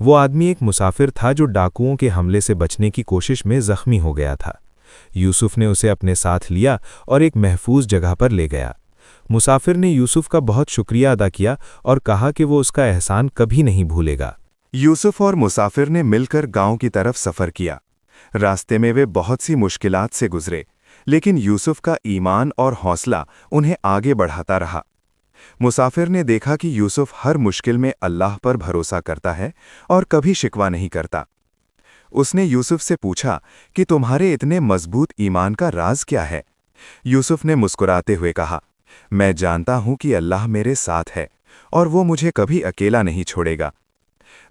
وہ آدمی ایک مسافر تھا جو ڈاکوؤں کے حملے سے بچنے کی کوشش میں زخمی ہو گیا تھا۔ یوسف نے اسے اپنے ساتھ لیا اور ایک محفوظ جگہ پر لے گیا۔ مسافر نے یوسف کا بہت شکریہ ادا کیا اور کہا کہ وہ اس کا احسان کبھی نہیں بھولے گا۔ یوسف اور مسافر نے مل کر گاؤں کی طرف سفر کیا۔ راستے میں وہ بہت سی مشکلات سے گزرے، لیکن یوسف کا ایمان اور حوصلہ انہیں آگے بڑھاتا رہا۔ مسافر نے دیکھا کہ یوسف ہر مشکل میں اللہ پر بھروسہ کرتا ہے اور کبھی شکوہ نہیں کرتا۔ اس نے یوسف سے پوچھا کہ تمہارے اتنے مضبوط ایمان کا راز کیا ہے؟ یوسف نے مسکراتے ہوئے کہا، میں جانتا ہوں کہ اللہ میرے ساتھ ہے اور وہ مجھے کبھی اکیلا نہیں چھوڑے گا۔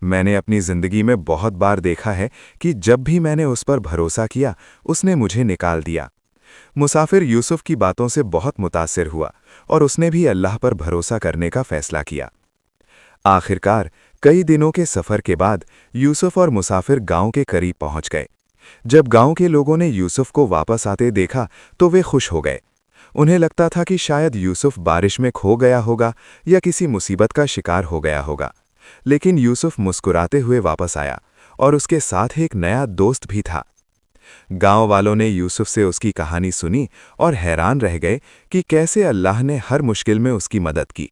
میں نے اپنی زندگی میں بہت بار دیکھا ہے کہ جب بھی میں نے اس پر بھروسہ کیا، اس نے مجھے نکال دیا۔ مسافر یوسف کی باتوں سے بہت متاثر ہوا اور اس نے بھی اللہ پر بھروسہ کرنے کا فیصلہ کیا۔ آخرکار کئی دنوں کے سفر کے بعد یوسف اور مسافر گاؤں کے قریب پہنچ گئے۔ جب گاؤں کے لوگوں نے یوسف کو واپس آتے دیکھا تو وہ خوش ہو گئے۔ انہیں لگتا تھا کہ شاید یوسف بارش میں کھو گیا ہوگا یا کسی مصیبت کا شکار ہو گیا ہوگا، لیکن یوسف مسکراتے ہوئے واپس آیا اور اس کے ساتھ ایک نیا دوست بھی تھا۔ گاؤں والوں نے یوسف سے اس کی کہانی سنی اور حیران رہ گئے کہ کیسے اللہ نے ہر مشکل میں اس کی مدد کی۔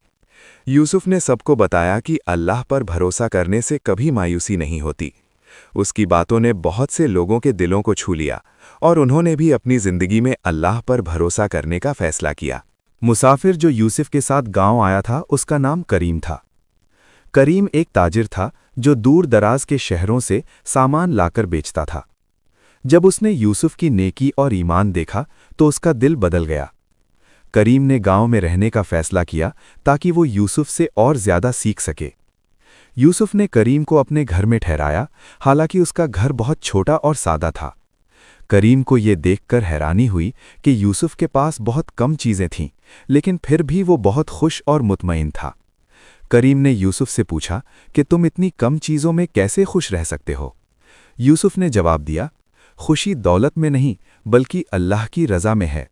یوسف نے سب کو بتایا کہ اللہ پر بھروسہ کرنے سے کبھی مایوسی نہیں ہوتی۔ اس کی باتوں نے بہت سے لوگوں کے دلوں کو چھو لیا اور انہوں نے بھی اپنی زندگی میں اللہ پر بھروسہ کرنے کا فیصلہ کیا۔ مسافر جو یوسف کے ساتھ گاؤں آیا تھا اس کا نام کریم تھا۔ کریم ایک تاجر تھا جو دور دراز کے شہروں سے سامان لا کر بیچتا تھا۔ جب اس نے یوسف کی نیکی اور ایمان دیکھا تو اس کا دل بدل گیا۔ کریم نے گاؤں میں رہنے کا فیصلہ کیا تاکہ وہ یوسف سے اور زیادہ سیکھ سکے۔ یوسف نے کریم کو اپنے گھر میں ٹھہرایا، حالانکہ اس کا گھر بہت چھوٹا اور سادہ تھا۔ کریم کو یہ دیکھ کر حیرانی ہوئی کہ یوسف کے پاس بہت کم چیزیں تھیں، لیکن پھر بھی وہ بہت خوش اور مطمئن تھا۔ کریم نے یوسف سے پوچھا کہ تم اتنی کم چیزوں میں کیسے خوش رہ سکتے ہو؟ یوسف نے جواب دیا، خوشی دولت میں نہیں بلکہ اللہ کی رضا میں ہے۔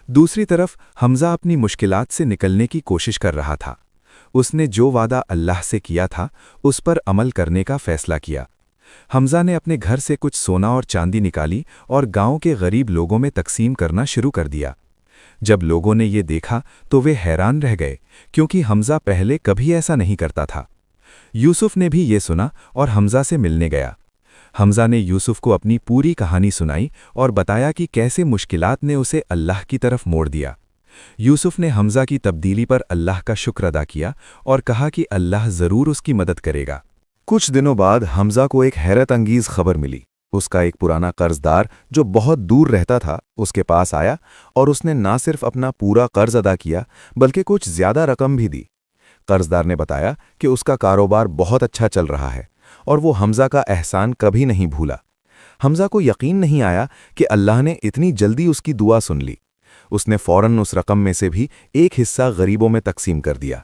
دوسری طرف حمزہ اپنی مشکلات سے نکلنے کی کوشش کر رہا تھا۔ اس نے جو وعدہ اللہ سے کیا تھا اس پر عمل کرنے کا فیصلہ کیا۔ حمزہ نے اپنے گھر سے کچھ سونا اور چاندی نکالی اور گاؤں کے غریب لوگوں میں تقسیم کرنا شروع کر دیا۔ جب لوگوں نے یہ دیکھا تو وہ حیران رہ گئے، کیونکہ حمزہ پہلے کبھی ایسا نہیں کرتا تھا۔ یوسف نے بھی یہ سنا اور حمزہ سے ملنے گیا۔ حمزہ نے یوسف کو اپنی پوری کہانی سنائی اور بتایا کہ کیسے مشکلات نے اسے اللہ کی طرف موڑ دیا۔ یوسف نے حمزہ کی تبدیلی پر اللہ کا شکر ادا کیا اور کہا کہ اللہ ضرور اس کی مدد کرے گا۔ کچھ دنوں بعد حمزہ کو ایک حیرت انگیز خبر ملی۔ اس کا ایک پرانا قرض دار جو بہت دور رہتا تھا اس کے پاس آیا اور اس نے نہ صرف اپنا پورا قرض ادا کیا بلکہ کچھ زیادہ رقم بھی دی۔ قرض دار نے بتایا کہ اس کا کاروبار بہت اچھا چل رہا ہے اور وہ حمزہ کا احسان کبھی نہیں بھولا۔ حمزہ کو یقین نہیں آیا کہ اللہ نے اتنی جلدی اس کی دعا سن لی۔ اس نے فوراً اس رقم میں سے بھی ایک حصہ غریبوں میں تقسیم کر دیا۔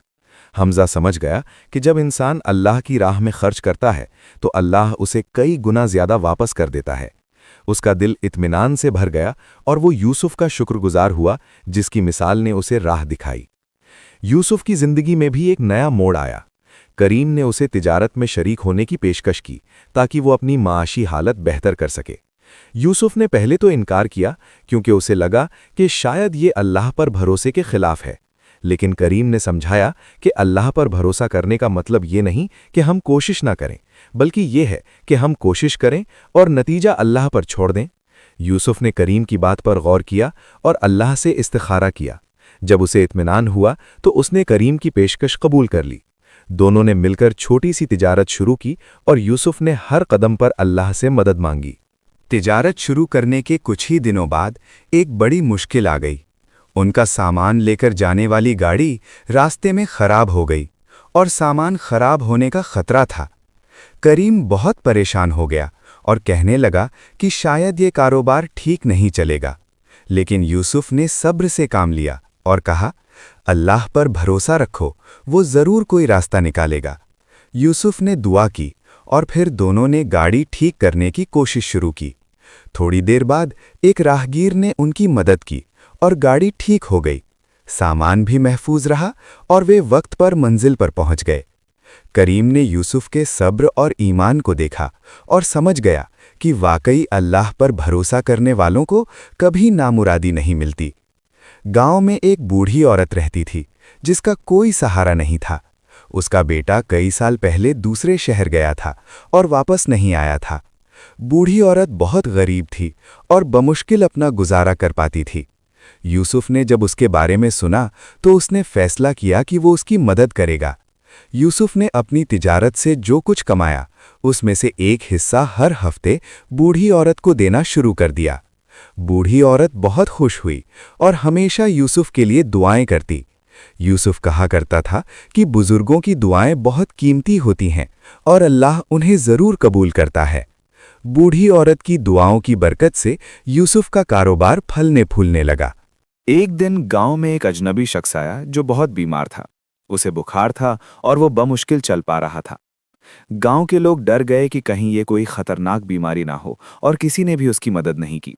حمزہ سمجھ گیا کہ جب انسان اللہ کی راہ میں خرچ کرتا ہے تو اللہ اسے کئی گنا زیادہ واپس کر دیتا ہے۔ اس کا دل اطمینان سے بھر گیا اور وہ یوسف کا شکر گزار ہوا جس کی مثال نے اسے راہ دکھائی۔ یوسف کی زندگی میں بھی ایک نیا موڑ آیا۔ کریم نے اسے تجارت میں شریک ہونے کی پیشکش کی تاکہ وہ اپنی معاشی حالت بہتر کر سکے۔ یوسف نے پہلے تو انکار کیا کیونکہ اسے لگا کہ شاید یہ اللہ پر بھروسے کے خلاف ہے، لیکن کریم نے سمجھایا کہ اللہ پر بھروسہ کرنے کا مطلب یہ نہیں کہ ہم کوشش نہ کریں، بلکہ یہ ہے کہ ہم کوشش کریں اور نتیجہ اللہ پر چھوڑ دیں۔ یوسف نے کریم کی بات پر غور کیا اور اللہ سے استخارہ کیا۔ جب اسے اطمینان ہوا تو اس نے کریم کی پیشکش قبول کر لی۔ دونوں نے مل کر چھوٹی سی تجارت شروع کی اور یوسف نے ہر قدم پر اللہ سے مدد مانگی۔ تجارت شروع کرنے کے کچھ ہی دنوں بعد ایک بڑی مشکل آ گئی۔ ان کا سامان لے کر جانے والی گاڑی راستے میں خراب ہو گئی اور سامان خراب ہونے کا خطرہ تھا۔ کریم بہت پریشان ہو گیا اور کہنے لگا کہ شاید یہ کاروبار ٹھیک نہیں چلے گا، لیکن یوسف نے صبر سے کام لیا اور کہا، اللہ پر بھروسہ رکھو، وہ ضرور کوئی راستہ نکالے گا۔ یوسف نے دعا کی اور پھر دونوں نے گاڑی ٹھیک کرنے کی کوشش شروع کی۔ تھوڑی دیر بعد ایک راہگیر نے ان کی مدد کی اور گاڑی ٹھیک ہو گئی۔ سامان بھی محفوظ رہا اور وہ وقت پر منزل پر پہنچ گئے۔ کریم نے یوسف کے صبر اور ایمان کو دیکھا اور سمجھ گیا کہ واقعی اللہ پر بھروسہ کرنے والوں کو کبھی نامرادی نہیں ملتی۔ گاؤں میں ایک بوڑھی عورت رہتی تھی جس کا کوئی سہارا نہیں تھا۔ اس کا بیٹا کئی سال پہلے دوسرے شہر گیا تھا اور واپس نہیں آیا تھا۔ بوڑھی عورت بہت غریب تھی اور بمشکل اپنا گزارا کر پاتی تھی۔ یوسف نے جب اس کے بارے میں سنا تو اس نے فیصلہ کیا کہ وہ اس کی مدد کرے گا۔ یوسف نے اپنی تجارت سے جو کچھ کمایا اس میں سے ایک حصہ ہر ہفتے بوڑھی عورت کو دینا شروع کر دیا۔ بوڑھی عورت بہت خوش ہوئی اور ہمیشہ یوسف کے لیے دعائیں کرتی۔ یوسف کہا کرتا تھا کہ بزرگوں کی دعائیں بہت قیمتی ہوتی ہیں اور اللہ انہیں ضرور قبول کرتا ہے۔ بوڑھی عورت کی دعاؤں کی برکت سے یوسف کا کاروبار پھلنے پھولنے لگا۔ ایک دن گاؤں میں ایک اجنبی شخص آیا جو بہت بیمار تھا۔ اسے بخار تھا اور وہ بمشکل چل پا رہا تھا۔ گاؤں کے لوگ ڈر گئے کہ کہیں یہ کوئی خطرناک بیماری نہ ہو اور کسی نے بھی اس کی مدد نہیں کی،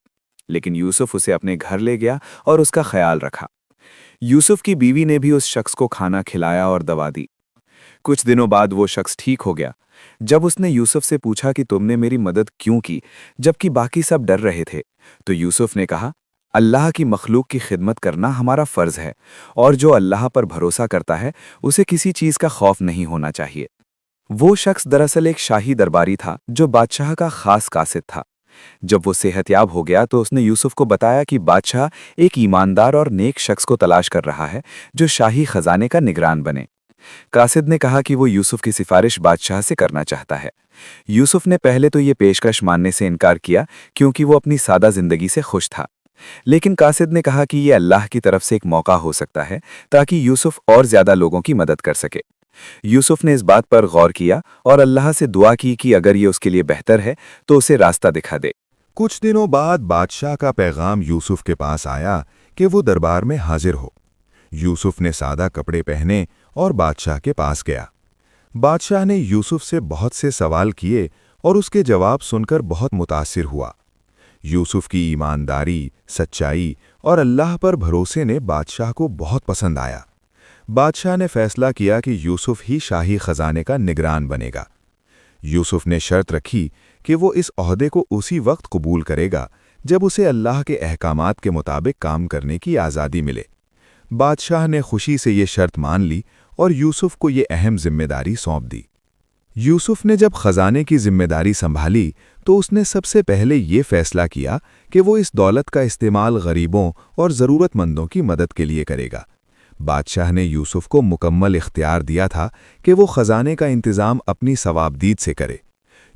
لیکن یوسف اسے اپنے گھر لے گیا اور اس کا خیال رکھا۔ یوسف کی بیوی نے بھی اس شخص کو کھانا کھلایا اور دوا دی۔ کچھ دنوں بعد وہ شخص ٹھیک ہو گیا۔ جب اس نے یوسف سے پوچھا کہ تم نے میری مدد کیوں کی جبکہ باقی سب ڈر رہے تھے، تو یوسف نے کہا، اللہ کی مخلوق کی خدمت کرنا ہمارا فرض ہے، اور جو اللہ پر بھروسہ کرتا ہے اسے کسی چیز کا خوف نہیں ہونا چاہیے۔ وہ شخص دراصل ایک شاہی درباری تھا جو بادشاہ کا خاص قاصد تھا۔ جب وہ صحت یاب ہو گیا تو اس نے یوسف کو بتایا کہ بادشاہ ایک ایماندار اور نیک شخص کو تلاش کر رہا ہے جو شاہی خزانے کا نگران بنے۔ قاصد نے کہا کہ وہ یوسف کی سفارش بادشاہ سے کرنا چاہتا ہے۔ یوسف نے پہلے تو یہ پیشکش ماننے سے انکار کیا کیونکہ وہ اپنی سادہ زندگی سے خوش تھا، لیکن قاصد نے کہا کہ یہ اللہ کی طرف سے ایک موقع ہو سکتا ہے تاکہ یوسف اور زیادہ لوگوں کی مدد کر سکے۔ یوسف نے اس بات پر غور کیا اور اللہ سے دعا کی کہ اگر یہ اس کے لیے بہتر ہے تو اسے راستہ دکھا دے۔ کچھ دنوں بعد بادشاہ کا پیغام یوسف کے پاس آیا کہ وہ دربار میں حاضر ہو۔ یوسف نے سادہ کپڑے پہنے اور بادشاہ کے پاس گیا۔ بادشاہ نے یوسف سے بہت سے سوال کیے اور اس کے جواب سن کر بہت متاثر ہوا۔ یوسف کی ایمانداری، سچائی اور اللہ پر بھروسے نے بادشاہ کو بہت پسند آیا۔ بادشاہ نے فیصلہ کیا کہ یوسف ہی شاہی خزانے کا نگران بنے گا۔ یوسف نے شرط رکھی کہ وہ اس عہدے کو اسی وقت قبول کرے گا جب اسے اللہ کے احکامات کے مطابق کام کرنے کی آزادی ملے۔ بادشاہ نے خوشی سے یہ شرط مان لی اور یوسف کو یہ اہم ذمہ داری سونپ دی۔ یوسف نے جب خزانے کی ذمہ داری سنبھالی تو اس نے سب سے پہلے یہ فیصلہ کیا کہ وہ اس دولت کا استعمال غریبوں اور ضرورت مندوں کی مدد کے لیے کرے گا۔ بادشاہ نے یوسف کو مکمل اختیار دیا تھا کہ وہ خزانے کا انتظام اپنی ثوابدید سے کرے۔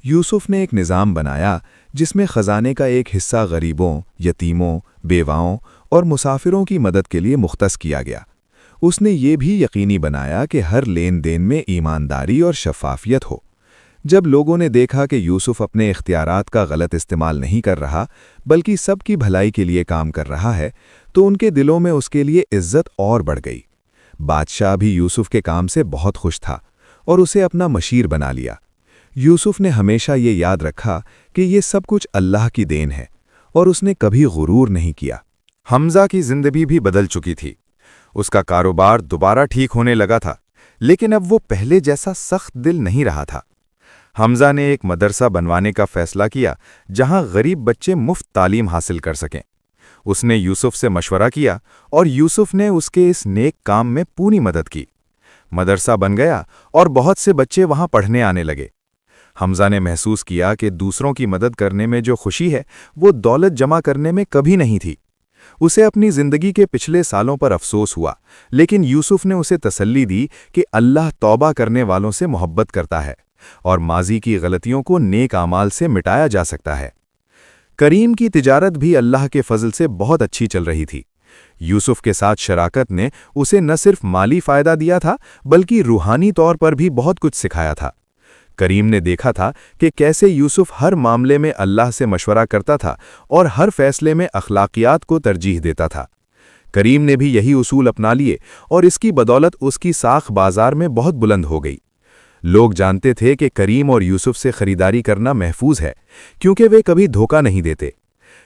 یوسف نے ایک نظام بنایا جس میں خزانے کا ایک حصہ غریبوں، یتیموں، بیواؤں اور مسافروں کی مدد کے لیے مختص کیا گیا۔ اس نے یہ بھی یقینی بنایا کہ ہر لین دین میں ایمانداری اور شفافیت ہو۔ جب لوگوں نے دیکھا کہ یوسف اپنے اختیارات کا غلط استعمال نہیں کر رہا بلکہ سب کی بھلائی کے لیے کام کر رہا ہے تو ان کے دلوں میں اس کے لیے عزت اور بڑھ گئی۔ بادشاہ بھی یوسف کے کام سے بہت خوش تھا اور اسے اپنا مشیر بنا لیا۔ یوسف نے ہمیشہ یہ یاد رکھا کہ یہ سب کچھ اللہ کی دین ہے اور اس نے کبھی غرور نہیں کیا۔ حمزہ کی زندگی بھی بدل چکی تھی۔ اس کا کاروبار دوبارہ ٹھیک ہونے لگا تھا، لیکن اب وہ پہلے جیسا سخت دل نہیں رہا تھا۔ حمزہ نے ایک مدرسہ بنوانے کا فیصلہ کیا جہاں غریب بچے مفت تعلیم حاصل کر سکیں۔ اس نے یوسف سے مشورہ کیا اور یوسف نے اس کے اس نیک کام میں پوری مدد کی۔ مدرسہ بن گیا اور بہت سے بچے وہاں پڑھنے آنے لگے۔ حمزہ نے محسوس کیا کہ دوسروں کی مدد کرنے میں جو خوشی ہے وہ دولت جمع کرنے میں کبھی نہیں تھی۔ اسے اپنی زندگی کے پچھلے سالوں پر افسوس ہوا، لیکن یوسف نے اسے تسلی دی کہ اللہ توبہ کرنے والوں سے محبت کرتا ہے اور ماضی کی غلطیوں کو نیک اعمال سے مٹایا جا سکتا ہے۔ کریم کی تجارت بھی اللہ کے فضل سے بہت اچھی چل رہی تھی۔ یوسف کے ساتھ شراکت نے اسے نہ صرف مالی فائدہ دیا تھا بلکہ روحانی طور پر بھی بہت کچھ سکھایا تھا۔ کریم نے دیکھا تھا کہ کیسے یوسف ہر معاملے میں اللہ سے مشورہ کرتا تھا اور ہر فیصلے میں اخلاقیات کو ترجیح دیتا تھا۔ کریم نے بھی یہی اصول اپنا لیے اور اس کی بدولت اس کی ساکھ بازار میں بہت بلند ہو گئی۔ لوگ جانتے تھے کہ کریم اور یوسف سے خریداری کرنا محفوظ ہے کیونکہ وہ کبھی دھوکہ نہیں دیتے۔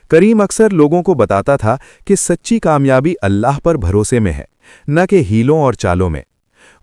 کریم اکثر لوگوں کو بتاتا تھا کہ سچی کامیابی اللہ پر بھروسے میں ہے، نہ کہ ہیلوں اور چالوں میں۔